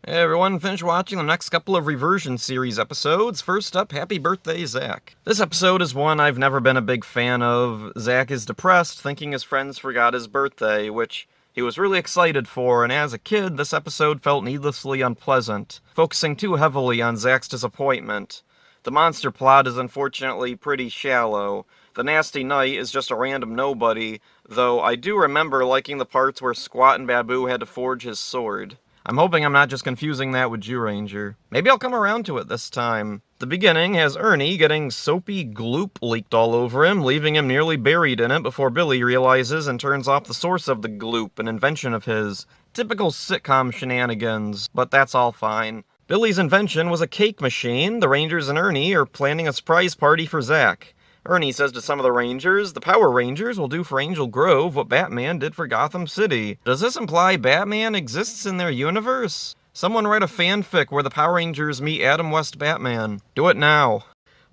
Hey everyone, finish watching the next couple of Reversion series episodes. First up, happy birthday, Zack. This episode is one I've never been a big fan of. Zack is depressed, thinking his friends forgot his birthday, which he was really excited for, and as a kid, this episode felt needlessly unpleasant, focusing too heavily on Zack's disappointment. The monster plot is unfortunately pretty shallow. The Nasty Knight is just a random nobody, though I do remember liking the parts where Squat and Babu had to forge his sword. I'm hoping I'm not just confusing that with Jew-Ranger. Maybe I'll come around to it this time. The beginning has Ernie getting soapy gloop leaked all over him, leaving him nearly buried in it before Billy realizes and turns off the source of the gloop, an invention of his. Typical sitcom shenanigans, but that's all fine. Billy's invention was a cake machine. The Rangers and Ernie are planning a surprise party for Zack. Ernie says to some of the Rangers, the Power Rangers will do for Angel Grove what Batman did for Gotham City. Does this imply Batman exists in their universe? Someone write a fanfic where the Power Rangers meet Adam West Batman. Do it now.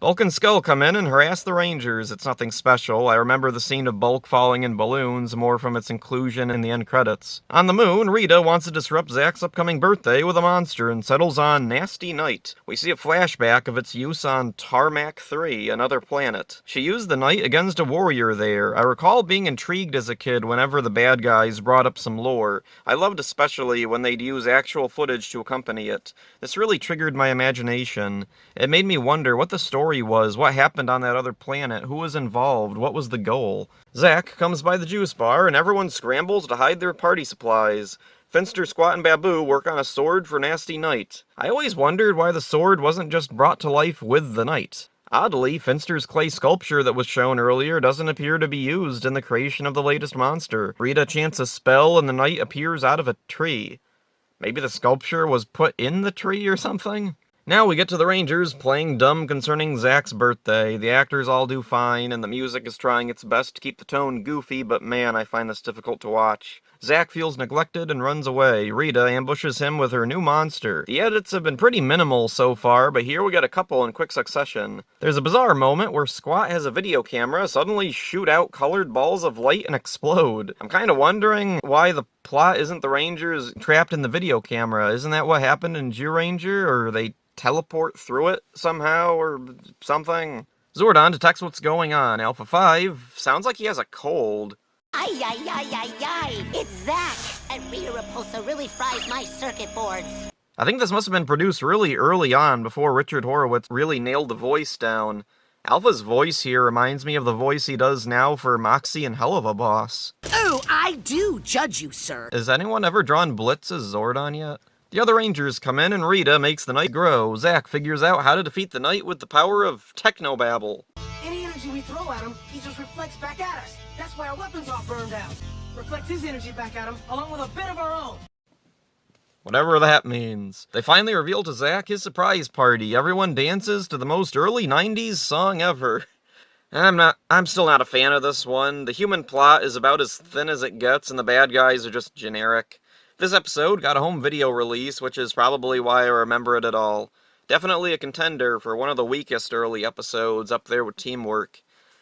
Bulk and Skull come in and harass the Rangers. It's nothing special. I remember the scene of Bulk falling in balloons more from its inclusion in the end credits. On the moon, Rita wants to disrupt Zack's upcoming birthday with a monster and settles on Nasty Knight. We see a flashback of its use on Tarmac 3, another planet. She used the Knight against a warrior there. I recall being intrigued as a kid whenever the bad guys brought up some lore. I loved especially when they'd use actual footage to accompany it. This really triggered my imagination. It made me wonder what the story was, what happened on that other planet, who was involved, what was the goal. Zack comes by the juice bar and everyone scrambles to hide their party supplies. Finster, Squat, and Babu work on a sword for Nasty Knight. I always wondered why the sword wasn't just brought to life with the Knight. Oddly, Finster's clay sculpture that was shown earlier doesn't appear to be used in the creation of the latest monster. Rita chants a spell and the Knight appears out of a tree. Maybe the sculpture was put in the tree or something? Now we get to the Rangers playing dumb concerning Zack's birthday. The actors all do fine, and the music is trying its best to keep the tone goofy, but man, I find this difficult to watch. Zack feels neglected and runs away. Rita ambushes him with her new monster. The edits have been pretty minimal so far, but here we get a couple in quick succession. There's a bizarre moment where Squat has a video camera suddenly shoot out colored balls of light and explode. I'm kind of wondering why the plot isn't the Rangers trapped in the video camera. Isn't that what happened in Jew-Ranger, or they teleport through it somehow or something? Zordon detects what's going on. Alpha 5 sounds like he has a cold. Ay, ay, ay, ay, ay! It's Zack! And Rita Repulsa really fries my circuit boards. I think this must have been produced really early on, before Richard Horowitz really nailed the voice down. Alpha's voice here reminds me of the voice he does now for Moxie and Hell of a Boss. Oh, I do judge you, sir. Has anyone ever drawn Blitz as Zordon yet? The other Rangers come in and Rita makes the Knight grow. Zack figures out how to defeat the Knight with the power of technobabble. Any energy we throw at him, he just reflects back at us. That's why our weapons all burned out. Reflect his energy back at him, along with a bit of our own. Whatever that means. They finally reveal to Zack his surprise party. Everyone dances to the most early 90s song ever. I'm still not a fan of this one. The human plot is about as thin as it gets, and the bad guys are just generic. This episode got a home video release, which is probably why I remember it at all. Definitely a contender for one of the weakest early episodes, up there with Teamwork.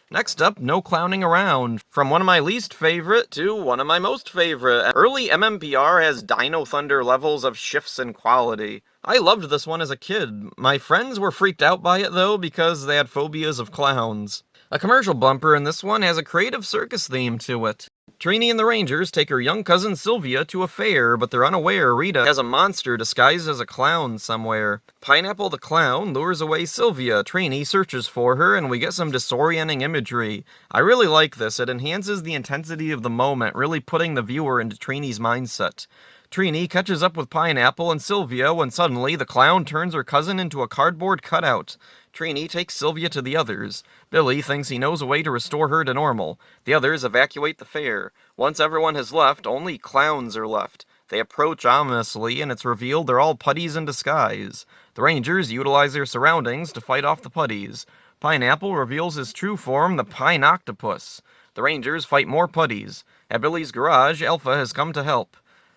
Next up, no clowning around. From one of my least favorite to one of my most favorite. Early MMPR has Dino Thunder levels of shifts in quality. I loved this one as a kid. My friends were freaked out by it though because they had phobias of clowns. A commercial bumper in this one has a creative circus theme to it. Trini and the Rangers take her young cousin Sylvia to a fair, but they're unaware Rita has a monster disguised as a clown somewhere. Pineapple the clown lures away Sylvia. Trini searches for her, and we get some disorienting imagery. I really like this. It enhances the intensity of the moment, really putting the viewer into Trini's mindset. Trini catches up with Pineapple and Sylvia when suddenly the clown turns her cousin into a cardboard cutout. Trini takes Sylvia to the others. Billy thinks he knows a way to restore her to normal. The others evacuate the fair. Once everyone has left, only clowns are left. They approach ominously, and it's revealed they're all putties in disguise. The Rangers utilize their surroundings to fight off the putties. Pineapple reveals his true form, the Pine Octopus. The Rangers fight more putties. At Billy's garage, Alpha has come to help.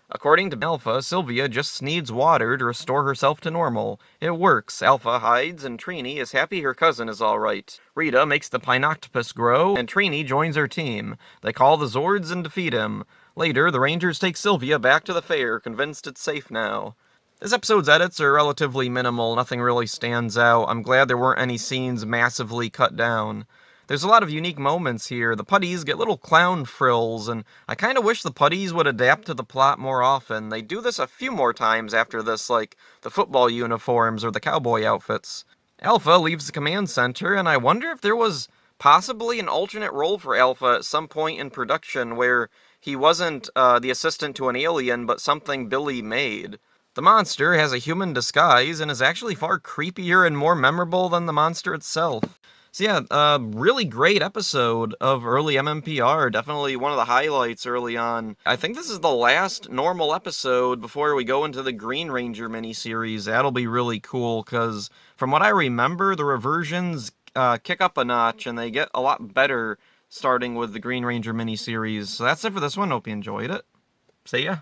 According to Alpha, Sylvia just needs water to restore herself to normal. It works. Alpha hides, and Trini is happy her cousin is alright. Rita makes the Pinoctopus grow, and Trini joins her team. They call the Zords and defeat him. Later, the Rangers take Sylvia back to the fair, convinced it's safe now. This episode's edits are relatively minimal, nothing really stands out. I'm glad there weren't any scenes massively cut down. There's a lot of unique moments here. The putties get little clown frills, and I kind of wish the putties would adapt to the plot more often. They do this a few more times after this, like the football uniforms or the cowboy outfits. Alpha leaves the command center, and I wonder if there was possibly an alternate role for Alpha at some point in production where he wasn't the assistant to an alien, but something Billy made. The monster has a human disguise and is actually far creepier and more memorable than the monster itself. So yeah, really great episode of early MMPR. Definitely one of the highlights early on. I think this is the last normal episode before we go into the Green Ranger miniseries. That'll be really cool, because from what I remember, the reversions kick up a notch and they get a lot better starting with the Green Ranger miniseries. So that's it for this one. Hope you enjoyed it. See ya.